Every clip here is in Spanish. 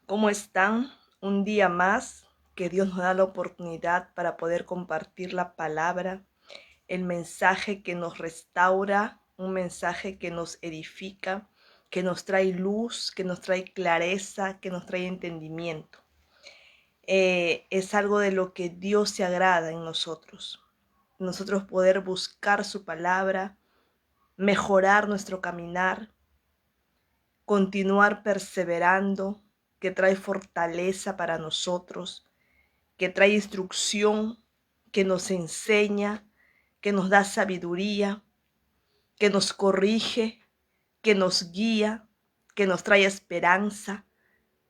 ¿Cómo están? Un día más que Dios nos da la oportunidad para poder compartir la palabra, el mensaje que nos restaura, un mensaje que nos edifica, que nos trae luz, que nos trae clareza, que nos trae entendimiento. Es algo de lo que Dios se agrada en nosotros. Nosotros poder buscar su palabra, mejorar nuestro caminar, continuar perseverando, que trae fortaleza para nosotros, que trae instrucción, que nos enseña, que nos da sabiduría, que nos corrige, que nos guía, que nos trae esperanza,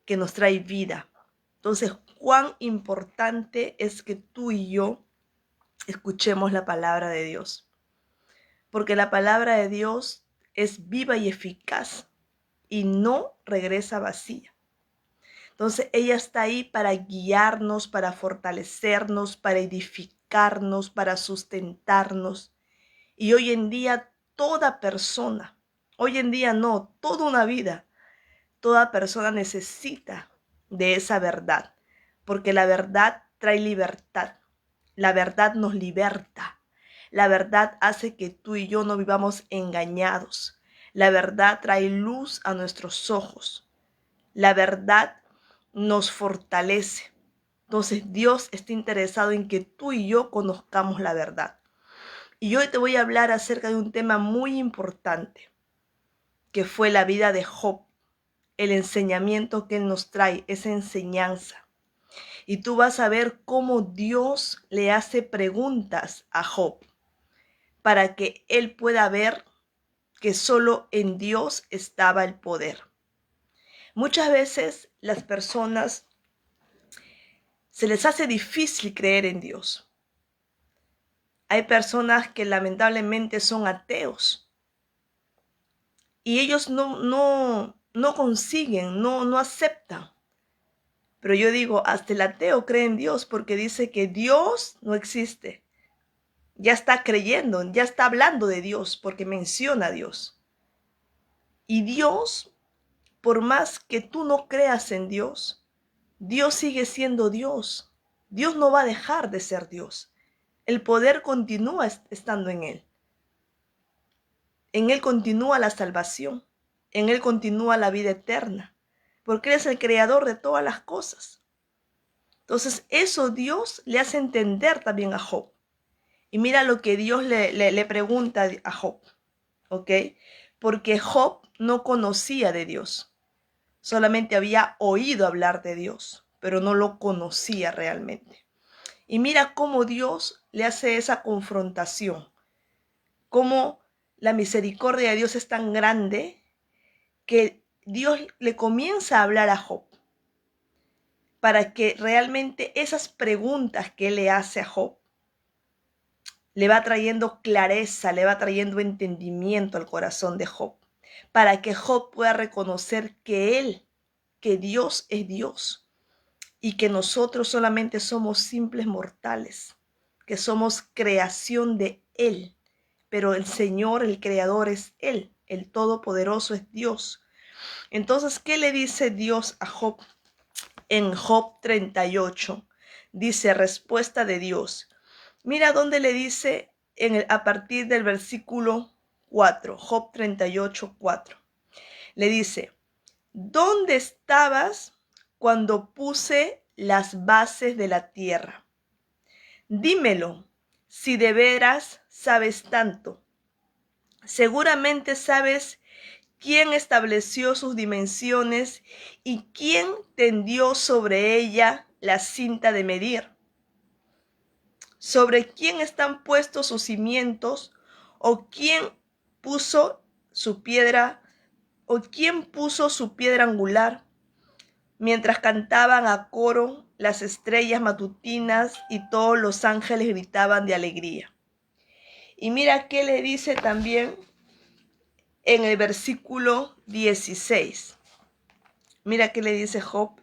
que nos trae vida. Entonces, cuán importante es que tú y yo escuchemos la palabra de Dios, porque la palabra de Dios es viva y eficaz y no regresa vacía. Entonces ella está ahí para guiarnos, para fortalecernos, para edificarnos, para sustentarnos. Y hoy en día toda persona, hoy en día no, toda una vida, toda persona necesita de esa verdad, porque la verdad trae libertad, la verdad nos liberta, la verdad hace que tú y yo no vivamos engañados, la verdad trae luz a nuestros ojos, la verdad nos fortalece. Entonces Dios está interesado en que tú y yo conozcamos la verdad. Y hoy te voy a hablar acerca de un tema muy importante, que fue la vida de Job, el enseñamiento que él nos trae, esa enseñanza. Y tú vas a ver cómo Dios le hace preguntas a Job para que él pueda ver que solo en Dios estaba el poder. Muchas veces las personas se les hace difícil creer en Dios. Hay personas que lamentablemente son ateos y ellos no consiguen, no aceptan. Pero yo digo, hasta el ateo cree en Dios porque dice que Dios no existe. Ya está creyendo, ya está hablando de Dios porque menciona a Dios. Y Dios, por más que tú no creas en Dios, Dios sigue siendo Dios. Dios no va a dejar de ser Dios. El poder continúa estando en Él. En Él continúa la salvación. En Él continúa la vida eterna. Porque Él es el creador de todas las cosas. Entonces, eso Dios le hace entender también a Job. Y mira lo que Dios le pregunta a Job. ¿Ok? Porque Job no conocía de Dios. Solamente había oído hablar de Dios, pero no lo conocía realmente. Y mira cómo Dios le hace esa confrontación. Cómo la misericordia de Dios es tan grande que Dios le comienza a hablar a Job para que realmente esas preguntas que él le hace a Job le va trayendo clareza, le va trayendo entendimiento al corazón de Job, para que Job pueda reconocer que Dios es Dios y que nosotros solamente somos simples mortales, que somos creación de Él, pero el Señor, el Creador es Él, el Todopoderoso es Dios. Entonces, ¿qué le dice Dios a Job? En Job 38, dice respuesta de Dios. Mira dónde le dice a partir del versículo 4, Job 38, 4. Le dice, ¿dónde estabas cuando puse las bases de la tierra? Dímelo, si de veras sabes tanto. Seguramente sabes quién estableció sus dimensiones y quién tendió sobre ella la cinta de medir. Sobre quién están puestos sus cimientos o quién puso su piedra o quién puso su piedra angular. Mientras cantaban a coro las estrellas matutinas y todos los ángeles gritaban de alegría. Y mira qué le dice también en el versículo 16. Mira qué le dice Job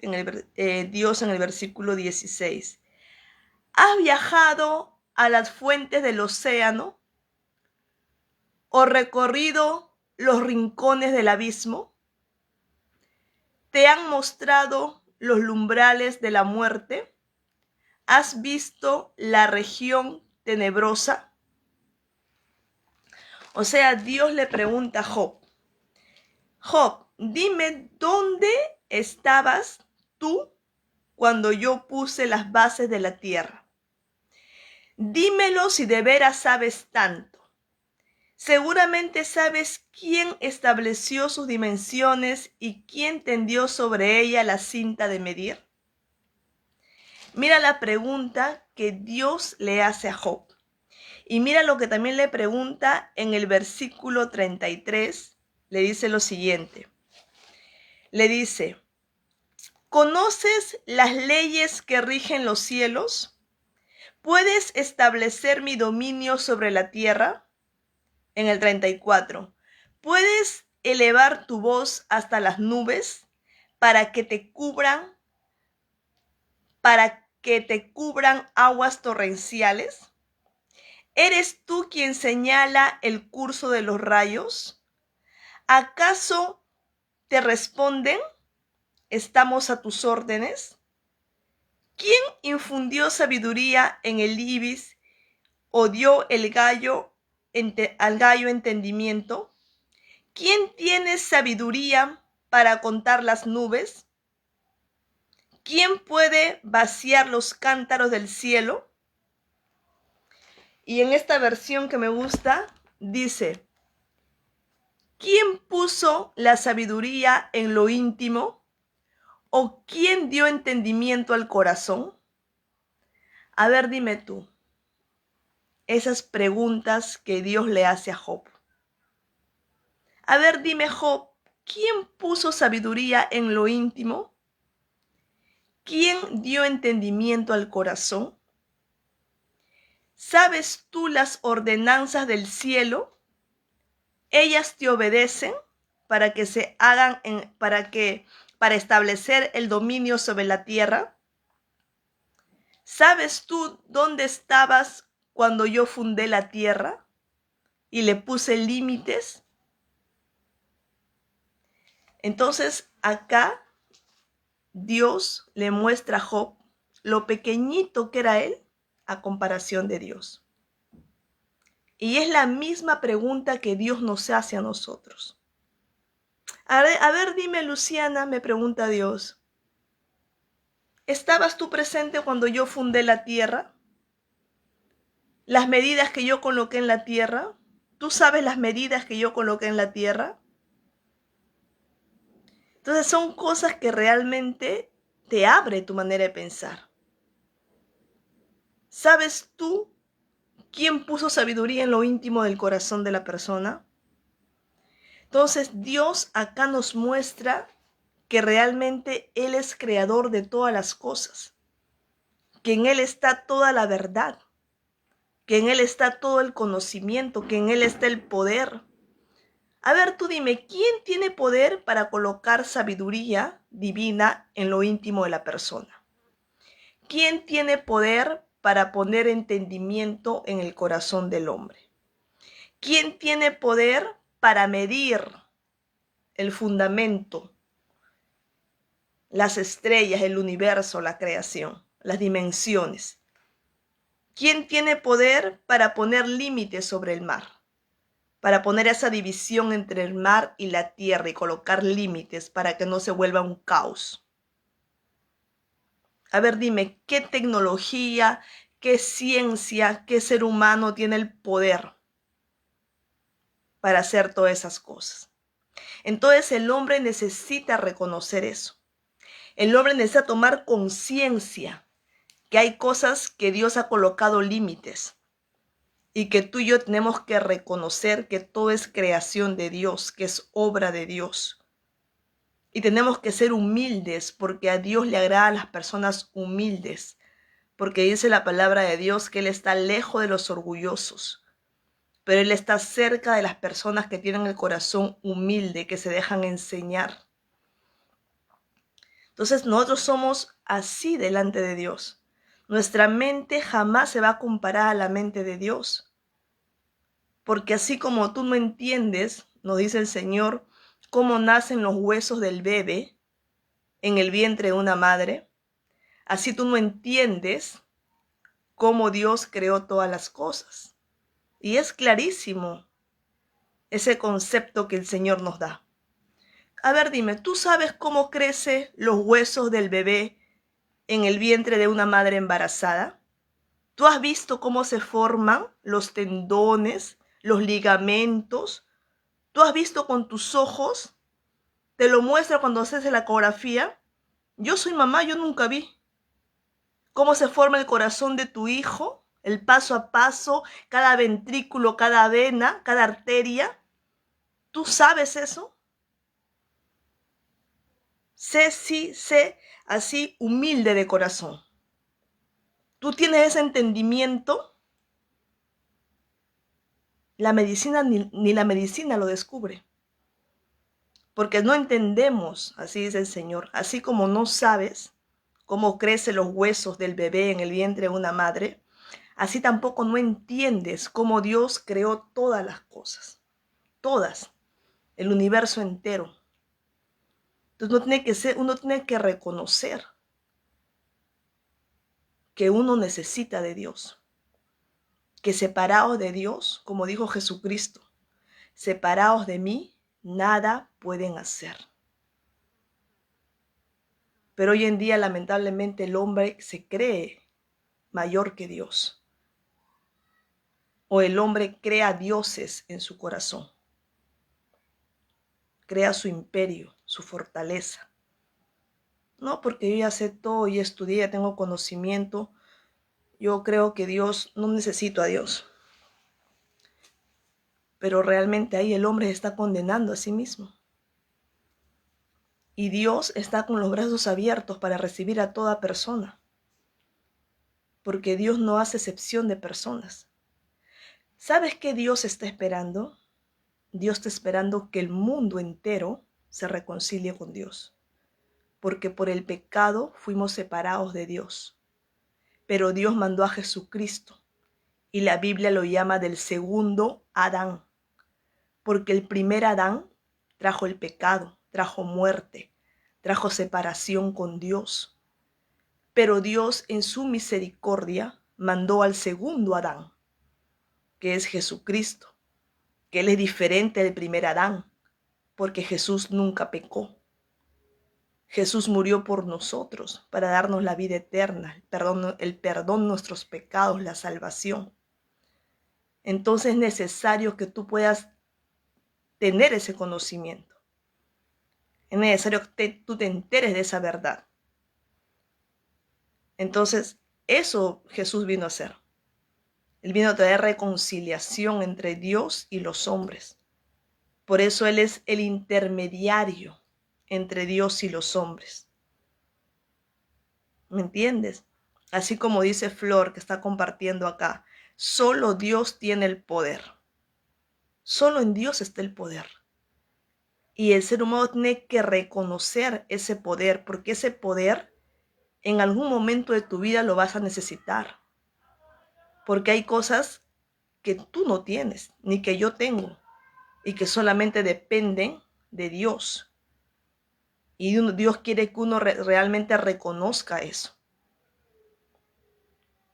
Dios en el versículo 16. ¿Has viajado a las fuentes del océano o recorrido los rincones del abismo? ¿Te han mostrado los umbrales de la muerte? ¿Has visto la región tenebrosa? O sea, Dios le pregunta a Job, Job, dime dónde estabas tú cuando yo puse las bases de la tierra. Dímelo si de veras sabes tanto. Seguramente sabes quién estableció sus dimensiones y quién tendió sobre ella la cinta de medir. Mira la pregunta que Dios le hace a Job. Y mira lo que también le pregunta en el versículo 33. Le dice lo siguiente. Le dice, ¿conoces las leyes que rigen los cielos? ¿Puedes establecer mi dominio sobre la tierra? En el 34. ¿Puedes elevar tu voz hasta las nubes para que te cubran aguas torrenciales? ¿Eres tú quien señala el curso de los rayos? ¿Acaso te responden? ¿Estamos a tus órdenes? ¿Quién infundió sabiduría en el ibis o dio al gallo entendimiento? ¿Quién tiene sabiduría para contar las nubes? ¿Quién puede vaciar los cántaros del cielo? Y en esta versión que me gusta, dice, ¿quién puso la sabiduría en lo íntimo? ¿O quién dio entendimiento al corazón? A ver, dime tú, esas preguntas que Dios le hace a Job. A ver, dime, Job, ¿quién puso sabiduría en lo íntimo? ¿Quién dio entendimiento al corazón? ¿Sabes tú las ordenanzas del cielo? Ellas te obedecen para que se hagan para establecer el dominio sobre la tierra. ¿Sabes tú dónde estabas cuando yo fundé la tierra y le puse límites? Entonces, acá Dios le muestra a Job lo pequeñito que era él a comparación de Dios. Y es la misma pregunta que Dios nos hace a nosotros. A ver, dime, Luciana, me pregunta Dios, ¿estabas tú presente cuando yo fundé la tierra? ¿Las medidas que yo coloqué en la tierra? ¿Tú sabes las medidas que yo coloqué en la tierra? Entonces son cosas que realmente te abre tu manera de pensar. ¿Sabes tú quién puso sabiduría en lo íntimo del corazón de la persona? Entonces Dios acá nos muestra que realmente Él es creador de todas las cosas, que en Él está toda la verdad, que en Él está todo el conocimiento, que en Él está el poder. A ver, tú dime, ¿quién tiene poder para colocar sabiduría divina en lo íntimo de la persona? ¿Quién tiene poder para poner entendimiento en el corazón del hombre? ¿Quién tiene poder para medir el fundamento, las estrellas, el universo, la creación, las dimensiones? ¿Quién tiene poder para poner límites sobre el mar? Para poner esa división entre el mar y la tierra y colocar límites para que no se vuelva un caos. A ver, dime, ¿qué tecnología, qué ciencia, qué ser humano tiene el poder para hacer todas esas cosas? Entonces el hombre necesita reconocer eso. El hombre necesita tomar conciencia que hay cosas que Dios ha colocado límites y que tú y yo tenemos que reconocer que todo es creación de Dios, que es obra de Dios. Y tenemos que ser humildes porque a Dios le agradan las personas humildes, porque dice la palabra de Dios que Él está lejos de los orgullosos, pero Él está cerca de las personas que tienen el corazón humilde, que se dejan enseñar. Entonces nosotros somos así delante de Dios. Nuestra mente jamás se va a comparar a la mente de Dios. Porque así como tú no entiendes, nos dice el Señor, cómo nacen los huesos del bebé, en el vientre de una madre, así tú no entiendes cómo Dios creó todas las cosas. Y es clarísimo ese concepto que el Señor nos da. A ver, dime, ¿tú sabes cómo crecen los huesos del bebé en el vientre de una madre embarazada? ¿Tú has visto cómo se forman los tendones, los ligamentos? ¿Tú has visto con tus ojos? ¿Te lo muestra cuando haces la ecografía? Yo soy mamá, yo nunca vi cómo se forma el corazón de tu hijo, el paso a paso, cada ventrículo, cada vena, cada arteria. ¿Tú sabes eso? Sé así humilde de corazón. ¿Tú tienes ese entendimiento? La medicina ni la medicina lo descubre. Porque no entendemos, así dice el Señor, así como no sabes cómo crecen los huesos del bebé en el vientre de una madre, así tampoco no entiendes cómo Dios creó todas las cosas, todas, el universo entero. Entonces uno tiene que reconocer que uno necesita de Dios, que separados de Dios, como dijo Jesucristo, separados de mí, nada pueden hacer. Pero hoy en día, lamentablemente, el hombre se cree mayor que Dios. O el hombre crea dioses en su corazón. Crea su imperio, su fortaleza. No, porque yo ya sé todo y estudié, ya tengo conocimiento. Yo creo que Dios, no necesito a Dios. Pero realmente ahí el hombre se está condenando a sí mismo. Y Dios está con los brazos abiertos para recibir a toda persona. Porque Dios no hace excepción de personas. ¿Sabes qué Dios está esperando? Dios está esperando que el mundo entero se reconcilie con Dios. Porque por el pecado fuimos separados de Dios. Pero Dios mandó a Jesucristo. Y la Biblia lo llama del segundo Adán. Porque el primer Adán trajo el pecado, trajo muerte, trajo separación con Dios. Pero Dios en su misericordia mandó al segundo Adán, que es Jesucristo, que Él es diferente del primer Adán, porque Jesús nunca pecó. Jesús murió por nosotros para darnos la vida eterna, el perdón de nuestros pecados, la salvación. Entonces es necesario que tú puedas tener ese conocimiento. Es necesario que tú te enteres de esa verdad. Entonces, eso Jesús vino a hacer. Él vino a traer reconciliación entre Dios y los hombres. Por eso Él es el intermediario entre Dios y los hombres. ¿Me entiendes? Así como dice Flor, que está compartiendo acá, solo Dios tiene el poder. Solo en Dios está el poder. Y el ser humano tiene que reconocer ese poder, porque ese poder en algún momento de tu vida lo vas a necesitar. Porque hay cosas que tú no tienes, ni que yo tengo, y que solamente dependen de Dios. Y Dios quiere que uno realmente reconozca eso.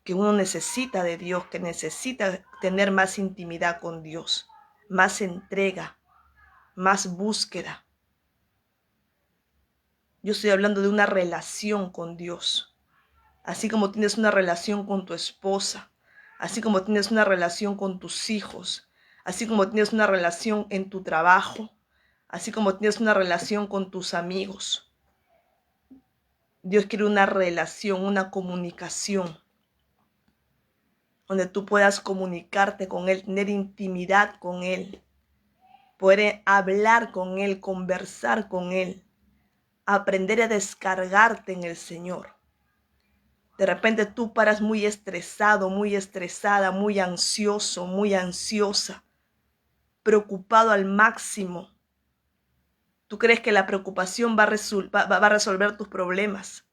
Que uno necesita de Dios, que necesita tener más intimidad con Dios, más entrega, más búsqueda. Yo estoy hablando de una relación con Dios. Así como tienes una relación con tu esposa, así como tienes una relación con tus hijos, así como tienes una relación en tu trabajo, así como tienes una relación con tus amigos. Dios quiere una relación, una comunicación, donde tú puedas comunicarte con Él, tener intimidad con Él, poder hablar con Él, conversar con Él, aprender a descargarte en el Señor. De repente tú paras muy estresado, muy estresada, muy ansioso, muy ansiosa, preocupado al máximo. Tú crees que la preocupación va a resolver tus problemas.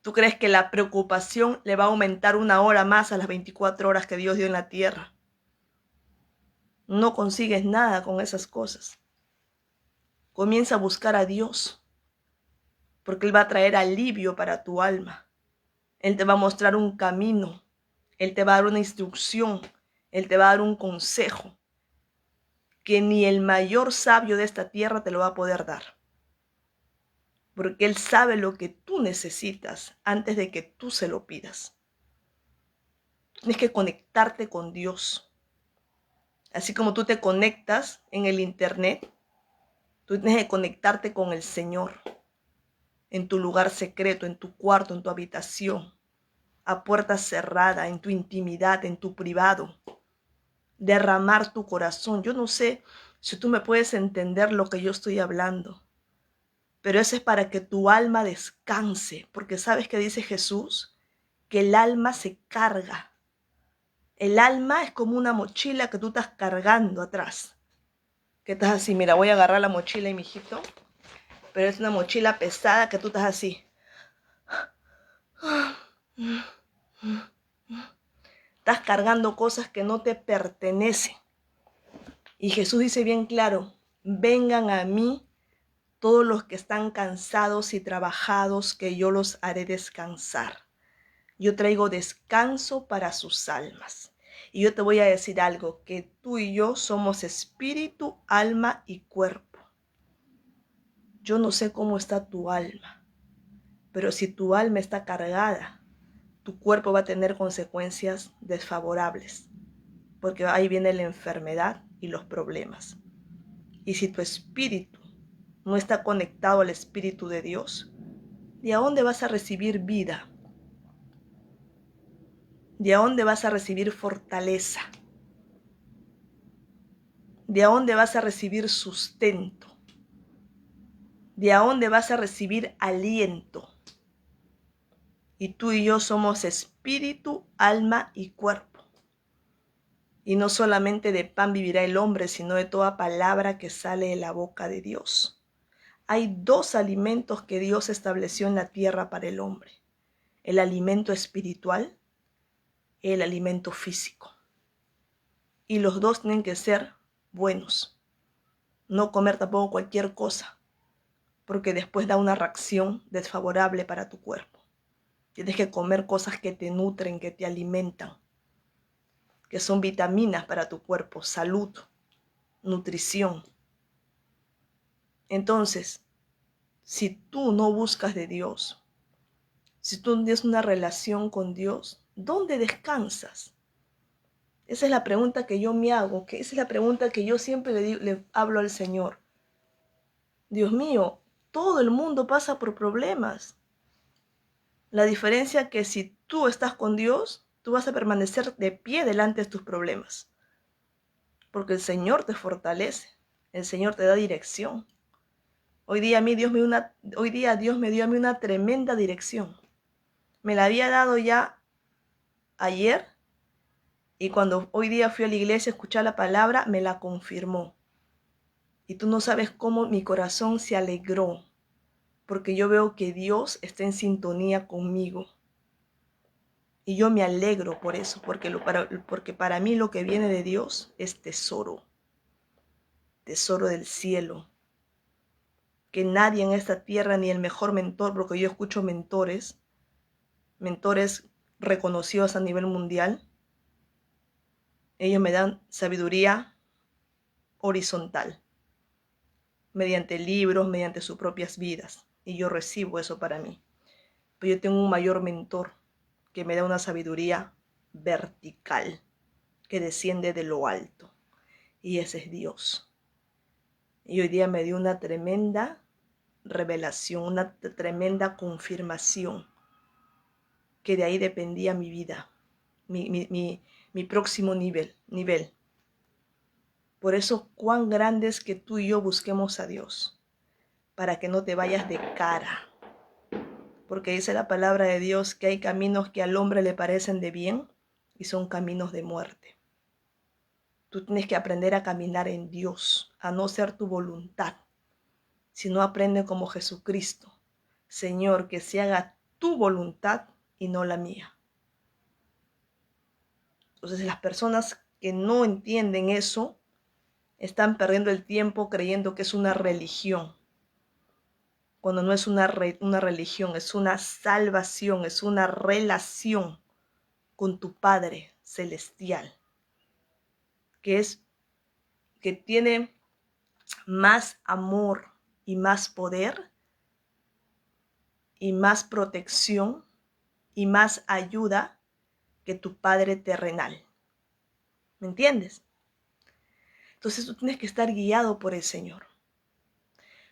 Tú crees que la preocupación le va a aumentar 1 hora más a las 24 horas que Dios dio en la tierra. No consigues nada con esas cosas. Comienza a buscar a Dios. porque Él va a traer alivio para tu alma. Él te va a mostrar un camino, Él te va a dar una instrucción, Él te va a dar un consejo que ni el mayor sabio de esta tierra te lo va a poder dar. Porque Él sabe lo que tú necesitas antes de que tú se lo pidas. Tienes que conectarte con Dios. Así como tú te conectas en el internet, tú tienes que conectarte con el Señor en tu lugar secreto, en tu cuarto, en tu habitación, a puerta cerrada, en tu intimidad, en tu privado. Derramar tu corazón. Yo no sé si tú me puedes entender lo que yo estoy hablando, pero eso es para que tu alma descanse, porque ¿sabes qué dice Jesús? Que el alma se carga. El alma es como una mochila que tú estás cargando atrás. Que estás así, mira, voy a agarrar la mochila, mijito, pero es una mochila pesada que tú estás así. Estás cargando cosas que no te pertenecen. Y Jesús dice bien claro, vengan a mí todos los que están cansados y trabajados, que yo los haré descansar. Yo traigo descanso para sus almas. Y yo te voy a decir algo, que tú y yo somos espíritu, alma y cuerpo. Yo no sé cómo está tu alma, pero si tu alma está cargada, tu cuerpo va a tener consecuencias desfavorables, porque ahí viene la enfermedad y los problemas. Y si tu espíritu no está conectado al Espíritu de Dios, ¿de dónde vas a recibir vida? ¿De dónde vas a recibir fortaleza? ¿De dónde vas a recibir sustento? ¿De dónde vas a recibir aliento? Y tú y yo somos espíritu, alma y cuerpo. Y no solamente de pan vivirá el hombre, sino de toda palabra que sale de la boca de Dios. Hay dos alimentos que Dios estableció en la tierra para el hombre: el alimento espiritual y el alimento físico. Y los dos tienen que ser buenos. No comer tampoco cualquier cosa, porque después da una reacción desfavorable para tu cuerpo. Tienes que comer cosas que te nutren, que te alimentan, que son vitaminas para tu cuerpo, salud, nutrición. Entonces, si tú no buscas de Dios, si tú no tienes una relación con Dios, ¿dónde descansas? Esa es la pregunta que yo me hago, que esa es la pregunta que yo siempre le hablo al Señor. Dios mío, todo el mundo pasa por problemas. La diferencia es que si tú estás con Dios, tú vas a permanecer de pie delante de tus problemas. Porque el Señor te fortalece, el Señor te da dirección. Hoy día Dios me dio a mí una tremenda dirección. Me la había dado ya ayer, y cuando hoy día fui a la iglesia a escuchar la palabra, me la confirmó. Y tú no sabes cómo mi corazón se alegró, porque yo veo que Dios está en sintonía conmigo. Y yo me alegro por eso, porque para mí lo que viene de Dios es tesoro del cielo. Que nadie en esta tierra, ni el mejor mentor, porque yo escucho mentores reconocidos a nivel mundial, ellos me dan sabiduría horizontal, mediante libros, mediante sus propias vidas, y yo recibo eso para mí. Pero yo tengo un mayor mentor que me da una sabiduría vertical, que desciende de lo alto, y ese es Dios. Y hoy día me dio una tremenda revelación, una tremenda confirmación, que de ahí dependía mi vida, mi próximo nivel. Por eso, cuán grande es que tú y yo busquemos a Dios, para que no te vayas de cara. Porque dice la palabra de Dios que hay caminos que al hombre le parecen de bien y son caminos de muerte. Tú tienes que aprender a caminar en Dios, a no ser tu voluntad, sino aprende como Jesucristo. Señor, que se haga tu voluntad y no la mía. Entonces, las personas que no entienden eso están perdiendo el tiempo creyendo que es una religión, cuando no es una religión, es una salvación, es una relación con tu Padre celestial, que tiene más amor y más poder y más protección y más ayuda que tu Padre terrenal. ¿Me entiendes? Entonces tú tienes que estar guiado por el Señor.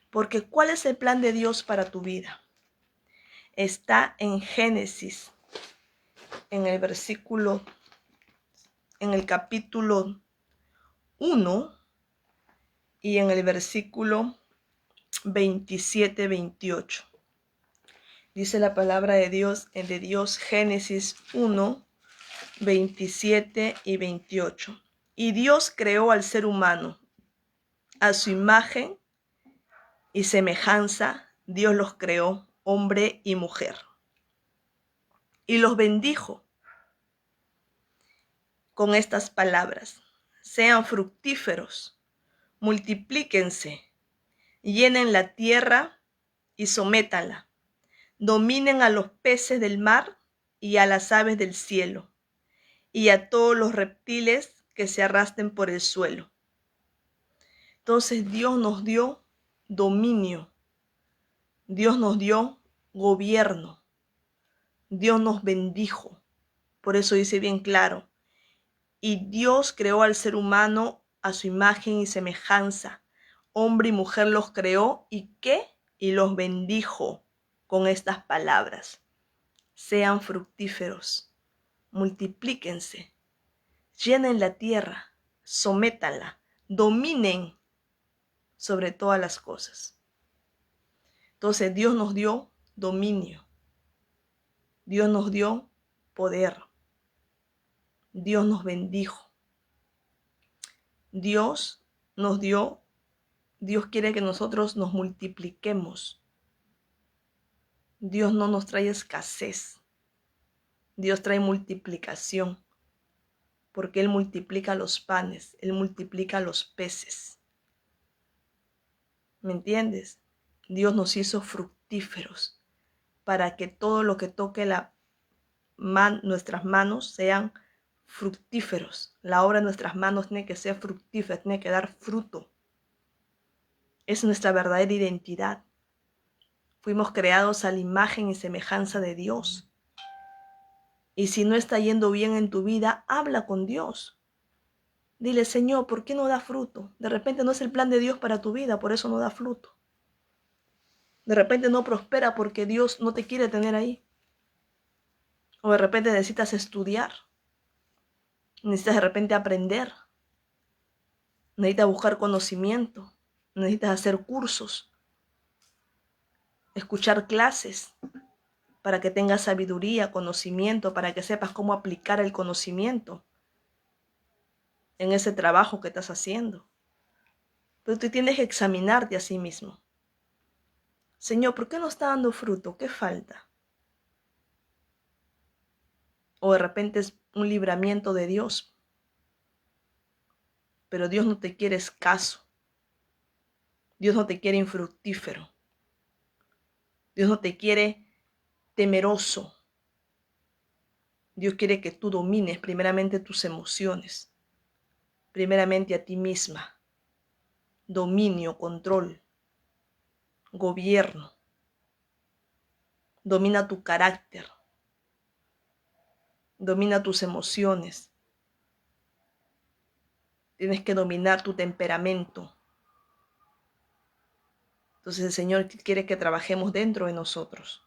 Porque ¿cuál es el plan de Dios para tu vida? Está en Génesis, en el capítulo 1 y en el versículo 27-28. Dice la palabra de Dios, Génesis 1, 27 y 28. Y Dios creó al ser humano, a su imagen y semejanza, Dios los creó, hombre y mujer. Y los bendijo con estas palabras: sean fructíferos, multiplíquense, llenen la tierra y sométanla, dominen a los peces del mar y a las aves del cielo, y a todos los reptiles que se arrastren por el suelo. Entonces Dios nos dio dominio, Dios nos dio gobierno, Dios nos bendijo. Por eso dice bien claro, y Dios creó al ser humano a su imagen y semejanza. Hombre y mujer los creó, ¿y qué? Y los bendijo con estas palabras: sean fructíferos, multiplíquense, llenen la tierra, sométanla, dominen sobre todas las cosas. Entonces Dios nos dio dominio, Dios nos dio poder, Dios nos bendijo, Dios quiere que nosotros nos multipliquemos. Dios no nos trae escasez, Dios trae multiplicación, porque Él multiplica los panes, Él multiplica los peces. ¿Me entiendes? Dios nos hizo fructíferos para que todo lo que toque nuestras manos sean fructíferos. La obra de nuestras manos tiene que ser fructífera, tiene que dar fruto. Es nuestra verdadera identidad. Fuimos creados a la imagen y semejanza de Dios. Y si no está yendo bien en tu vida, habla con Dios. Dile: Señor, ¿por qué no da fruto? De repente no es el plan de Dios para tu vida, por eso no da fruto. De repente no prospera porque Dios no te quiere tener ahí. O de repente necesitas estudiar. Necesitas de repente aprender. Necesitas buscar conocimiento. Necesitas hacer cursos. Escuchar clases para que tengas sabiduría, conocimiento, para que sepas cómo aplicar el conocimiento en ese trabajo que estás haciendo. Pero tú tienes que examinarte a sí mismo. Señor, ¿por qué no está dando fruto? ¿Qué falta? O de repente es un libramiento de Dios. Pero Dios no te quiere escaso. Dios no te quiere infructífero. Dios no te quiere temeroso. Dios quiere que tú domines primeramente tus emociones. Primeramente a ti misma. Dominio, control, gobierno. Domina tu carácter. Domina tus emociones. Tienes que dominar tu temperamento. Entonces el Señor quiere que trabajemos dentro de nosotros.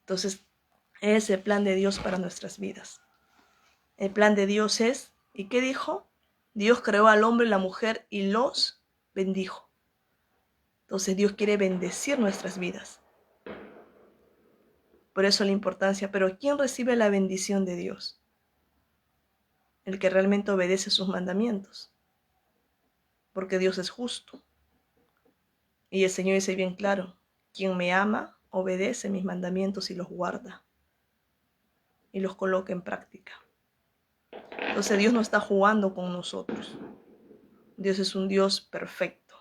Entonces es el plan de Dios para nuestras vidas. El plan de Dios es, ¿y qué dijo? Dios creó al hombre y la mujer y los bendijo. Entonces Dios quiere bendecir nuestras vidas. Por eso la importancia, pero ¿quién recibe la bendición de Dios? El que realmente obedece sus mandamientos. Porque Dios es justo. Y el Señor dice bien claro: quien me ama, obedece mis mandamientos y los guarda. Y los coloca en práctica. Entonces Dios no está jugando con nosotros. Dios es un Dios perfecto.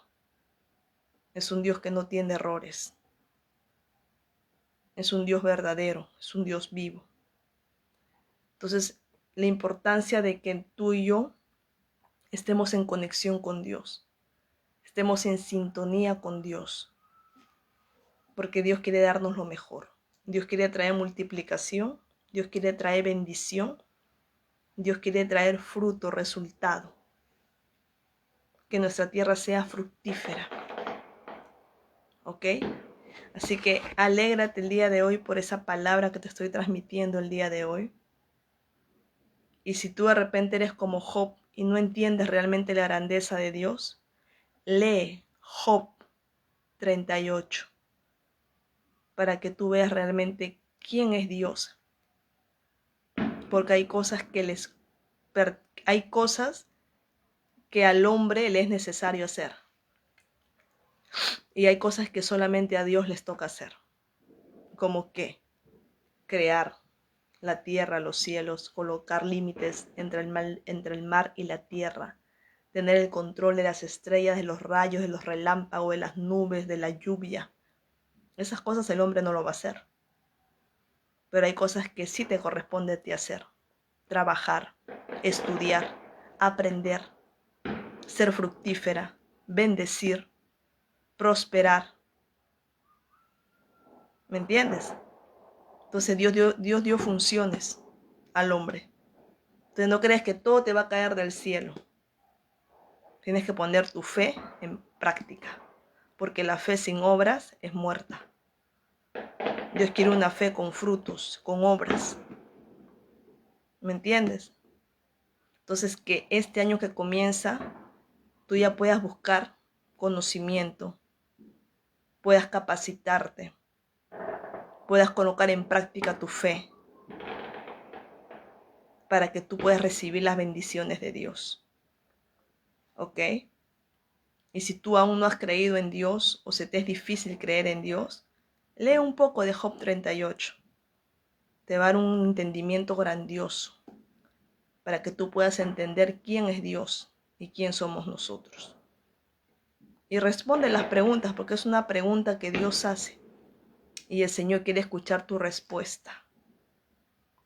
Es un Dios que no tiene errores. Es un Dios verdadero, es un Dios vivo. Entonces, la importancia de que tú y yo estemos en conexión con Dios, estemos en sintonía con Dios, porque Dios quiere darnos lo mejor. Dios quiere traer multiplicación, Dios quiere traer bendición, Dios quiere traer fruto, resultado. Que nuestra tierra sea fructífera. ¿Ok? Así que alégrate el día de hoy por esa palabra que te estoy transmitiendo el día de hoy. Y si tú de repente eres como Job y no entiendes realmente la grandeza de Dios, lee Job 38 para que tú veas realmente quién es Dios. Porque hay cosas que al hombre le es necesario hacer. Y hay cosas que solamente a Dios les toca hacer. Como que crear la tierra, los cielos, colocar límites entre el mar y la tierra, tener el control de las estrellas, de los rayos, de los relámpagos, de las nubes, de la lluvia. Esas cosas el hombre no lo va a hacer. Pero hay cosas que sí te corresponde a ti hacer. Trabajar, estudiar, aprender, ser fructífera, bendecir, prosperar. ¿Me entiendes? Entonces Dios dio funciones al hombre. Entonces no crees que todo te va a caer del cielo. Tienes que poner tu fe en práctica, porque la fe sin obras es muerta. Dios quiere una fe con frutos, con obras. ¿Me entiendes? Entonces que este año que comienza, tú ya puedas buscar conocimiento, puedas capacitarte, puedas colocar en práctica tu fe para que tú puedas recibir las bendiciones de Dios. ¿Ok? Y si tú aún no has creído en Dios o se te es difícil creer en Dios, lee un poco de Job 38. Te va a dar un entendimiento grandioso para que tú puedas entender quién es Dios y quién somos nosotros. Y responde las preguntas, porque es una pregunta que Dios hace y el Señor quiere escuchar tu respuesta.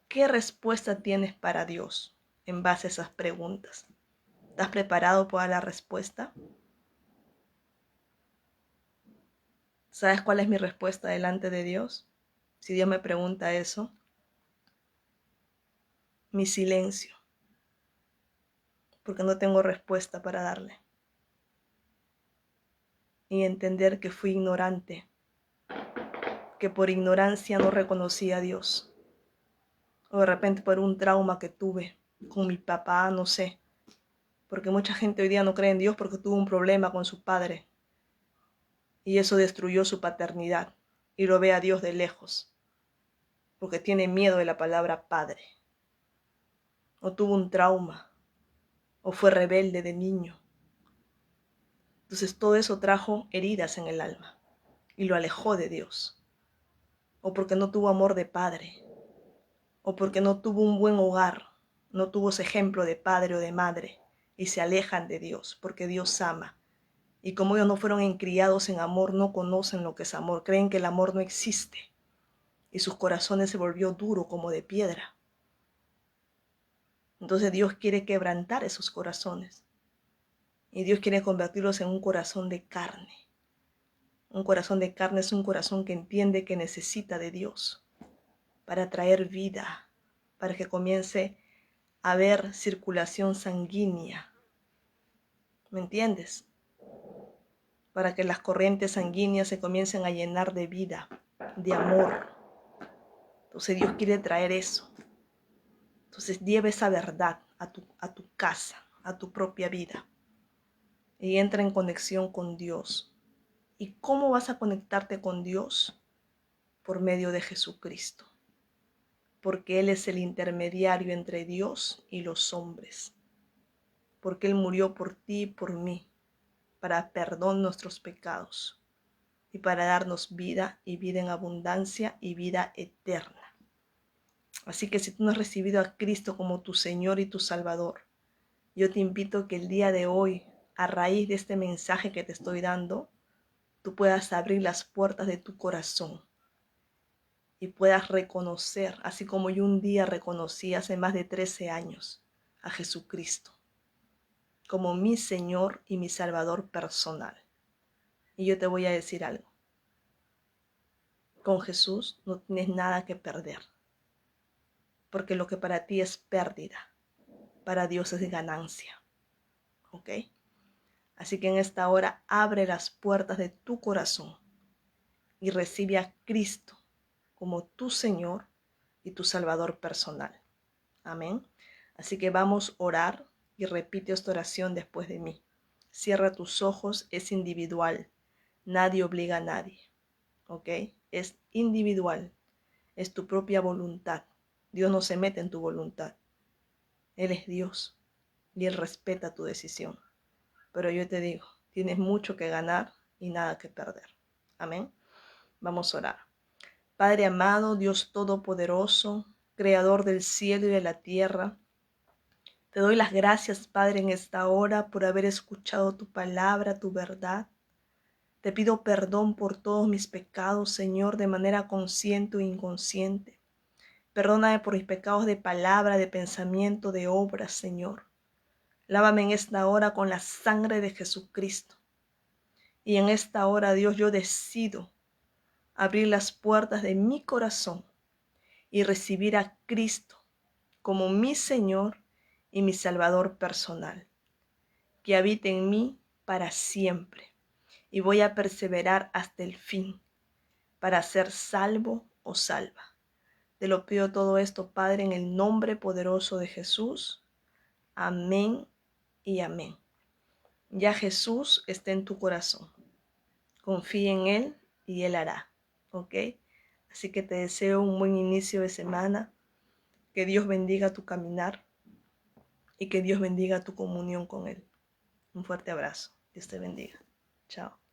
¿Qué respuesta tienes para Dios en base a esas preguntas? ¿Estás preparado para la respuesta? ¿Sabes cuál es mi respuesta delante de Dios? Si Dios me pregunta eso, mi silencio, porque no tengo respuesta para darle. Y entender que fui ignorante, que por ignorancia no reconocí a Dios. O de repente por un trauma que tuve con mi papá, no sé. Porque mucha gente hoy día no cree en Dios porque tuvo un problema con su padre. Y eso destruyó su paternidad. Y lo ve a Dios de lejos. Porque tiene miedo de la palabra padre. O tuvo un trauma. O fue rebelde de niño. Entonces todo eso trajo heridas en el alma. Y lo alejó de Dios. O porque no tuvo amor de padre. O porque no tuvo un buen hogar. No tuvo ese ejemplo de padre o de madre. Y se alejan de Dios porque Dios ama. Y como ellos no fueron criados en amor, no conocen lo que es amor. Creen que el amor no existe. Y sus corazones se volvió duro como de piedra. Entonces Dios quiere quebrantar esos corazones. Y Dios quiere convertirlos en un corazón de carne. Un corazón de carne es un corazón que entiende que necesita de Dios para traer vida, para que comience a haber circulación sanguínea. ¿Me entiendes? Para que las corrientes sanguíneas se comiencen a llenar de vida, de amor. Entonces Dios quiere traer eso. Entonces lleva esa verdad a tu casa, a tu propia vida. Y entra en conexión con Dios. ¿Y cómo vas a conectarte con Dios? Por medio de Jesucristo. Porque Él es el intermediario entre Dios y los hombres. Porque Él murió por ti y por mí, para perdón de nuestros pecados y para darnos vida y vida en abundancia y vida eterna. Así que si tú no has recibido a Cristo como tu Señor y tu Salvador, yo te invito a que el día de hoy, a raíz de este mensaje que te estoy dando, tú puedas abrir las puertas de tu corazón y puedas reconocer, así como yo un día reconocí hace más de 13 años a Jesucristo como mi Señor y mi Salvador personal. Y yo te voy a decir algo. Con Jesús no tienes nada que perder, porque lo que para ti es pérdida, para Dios es ganancia. ¿Ok? Así que en esta hora abre las puertas de tu corazón y recibe a Cristo como tu Señor y tu Salvador personal. Amén. Así que vamos a orar y repite esta oración después de mí. Cierra tus ojos, es individual. Nadie obliga a nadie. ¿Ok? Es individual. Es tu propia voluntad. Dios no se mete en tu voluntad. Él es Dios y Él respeta tu decisión. Pero yo te digo, tienes mucho que ganar y nada que perder. Amén. Vamos a orar. Padre amado, Dios todopoderoso, creador del cielo y de la tierra, te doy las gracias, Padre, en esta hora por haber escuchado tu palabra, tu verdad. Te pido perdón por todos mis pecados, Señor, de manera consciente o inconsciente. Perdóname por mis pecados de palabra, de pensamiento, de obra, Señor. Lávame en esta hora con la sangre de Jesucristo. Y en esta hora, Dios, yo decido abrir las puertas de mi corazón y recibir a Cristo como mi Señor y mi Salvador personal, que habite en mí para siempre. Y voy a perseverar hasta el fin para ser salvo o salva. Te lo pido todo esto, Padre, en el nombre poderoso de Jesús. Amén y amén. Ya Jesús está en tu corazón. Confía en Él y Él hará. ¿Ok? Así que te deseo un buen inicio de semana. Que Dios bendiga tu caminar y que Dios bendiga tu comunión con Él. Un fuerte abrazo. Dios te bendiga. Chao.